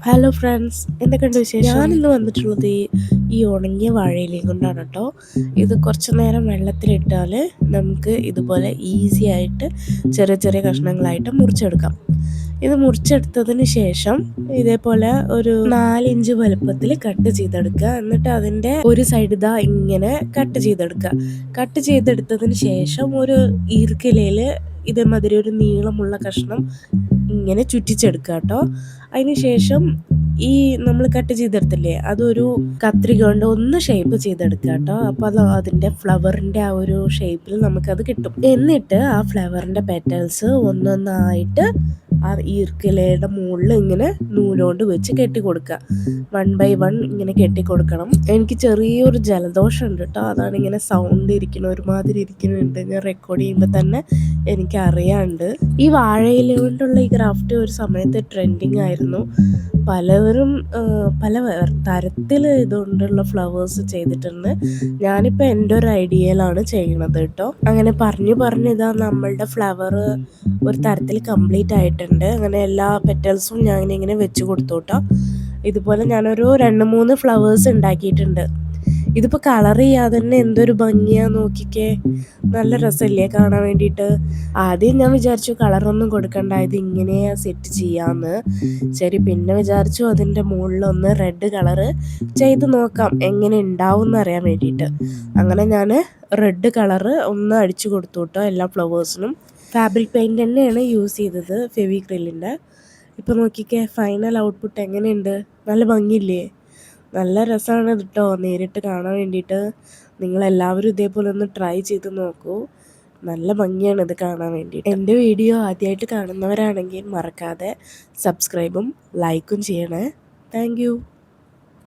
Hello friends, എന്തൊക്കെയുണ്ട് വിശേഷം? ഞാനിന്ന് വന്നിട്ടുള്ളത് ഈ ഉണങ്ങിയ വാഴയിലയും കൊണ്ടാണ് കേട്ടോ. ഇത് കുറച്ച് നേരം വെള്ളത്തിലിട്ടാൽ നമുക്ക് ഇതുപോലെ ഈസി ആയിട്ട് ചെറിയ ചെറിയ കഷ്ണങ്ങളായിട്ട് മുറിച്ചെടുക്കാം. ഇത് മുറിച്ചെടുത്തതിന് ശേഷം ഇതേപോലെ ഒരു 4 ഇഞ്ച് വലുപ്പത്തിൽ കട്ട് ചെയ്തെടുക്കുക. എന്നിട്ട് അതിൻ്റെ ഒരു സൈഡ് ഇതാ ഇങ്ങനെ കട്ട് ചെയ്തെടുക്കുക. കട്ട് ചെയ്തെടുത്തതിന് ശേഷം ഒരു ഈർക്കിലയിൽ ഇതേമാതിരി ഒരു നീളമുള്ള കഷ്ണം ഇങ്ങനെ ചുറ്റിച്ചെടുക്കുക കേട്ടോ. അതിന് ശേഷം ഈ നമ്മൾ കട്ട് ചെയ്തെടുത്തില്ലേ, അതൊരു കത്രിക കൊണ്ട് ഒന്ന് ഷേപ്പ് ചെയ്തെടുക്കുക കേട്ടോ. അപ്പോൾ അത് അതിൻ്റെ ഫ്ലവറിൻ്റെ ആ ഒരു ഷേപ്പിൽ നമുക്കത് കിട്ടും. എന്നിട്ട് ആ ഫ്ലവറിൻ്റെ പെറ്റൽസ് ഒന്നൊന്നായിട്ട് ആ ഈർക്കിലയുടെ മുകളിൽ ഇങ്ങനെ നൂലുകൊണ്ട് വെച്ച് കെട്ടി കൊടുക്കുക. 1 by 1 ഇങ്ങനെ കെട്ടി കൊടുക്കണം. എനിക്ക് ചെറിയൊരു ജലദോഷം ഉണ്ട് കേട്ടോ, അതാണ് ഇങ്ങനെ സൗണ്ട് ഇരിക്കണം, ഒരുമാതിരി ഇരിക്കുന്നുണ്ട്. ഞാൻ റെക്കോർഡ് ചെയ്യുമ്പോൾ തന്നെ എനിക്കറിയാണ്ട്. ഈ വാഴയില കൊണ്ടുള്ള ഈ ക്രാഫ്റ്റ് ഒരു സമയത്ത് ട്രെൻഡിങ് ആയിരുന്നു. പലവരും പല തരത്തിൽ ഇതുകൊണ്ടുള്ള ഫ്ലവേഴ്സ് ചെയ്തിട്ടുണ്ട്. ഞാനിപ്പോൾ എൻ്റെ ഒരു ഐഡിയയിലാണ് ചെയ്യണത് കേട്ടോ. അങ്ങനെ പറഞ്ഞു ഇതാ നമ്മളുടെ ഫ്ലവർ ഒരു തരത്തിൽ കംപ്ലീറ്റ് ആയിട്ടുണ്ട്. അങ്ങനെ എല്ലാ പെറ്റൽസും ഞാൻ ഇങ്ങനെ വെച്ച് കൊടുത്തു കേട്ടോ. ഇതുപോലെ ഞാനൊരു 2-3 ഫ്ലവേഴ്സ് ഉണ്ടാക്കിയിട്ടുണ്ട്. ഇതിപ്പോൾ കളർ ചെയ്യാതെ തന്നെ എന്തൊരു ഭംഗിയാ, നോക്കിക്കേ, നല്ല രസമില്ലേ കാണാൻ വേണ്ടിയിട്ട്. ആദ്യം ഞാൻ വിചാരിച്ചു കളറൊന്നും കൊടുക്കണ്ട, ഇത് ഇങ്ങനെ സെറ്റ് ചെയ്യാമെന്ന്. ശരി, പിന്നെ വിചാരിച്ചു അതിൻ്റെ മുകളിലൊന്ന് റെഡ് കളറ് ചെയ്ത് നോക്കാം എങ്ങനെ ഉണ്ടാവും എന്നറിയാൻ വേണ്ടിയിട്ട്. അങ്ങനെ ഞാൻ റെഡ് കളറ് ഒന്ന് അടിച്ചു കൊടുത്തു കേട്ടോ എല്ലാ ഫ്ലവേഴ്സിനും. ഫാബ്രിക് പെയിൻറ് തന്നെയാണ് യൂസ് ചെയ്തത്, ഫെവിക്രിലിൻ്റെ. ഇപ്പോൾ നോക്കിക്കേ ഫൈനൽ ഔട്ട്പുട്ട് എങ്ങനെയുണ്ട്, നല്ല ഭംഗിയില്ലേ? നല്ല രസമാണ് കേട്ടോ നേരിട്ട് കാണാൻ വേണ്ടിയിട്ട്. നിങ്ങളെല്ലാവരും ഇതേപോലെ ഒന്ന് ട്രൈ ചെയ്ത് നോക്കൂ, നല്ല ഭംഗിയാണ് ഇത് കാണാൻ വേണ്ടിയിട്ട്. എൻ്റെ വീഡിയോ ആദ്യമായിട്ട് കാണുന്നവരാണെങ്കിൽ മറക്കാതെ സബ്സ്ക്രൈബും ലൈക്കും ചെയ്യണേ. Thank you.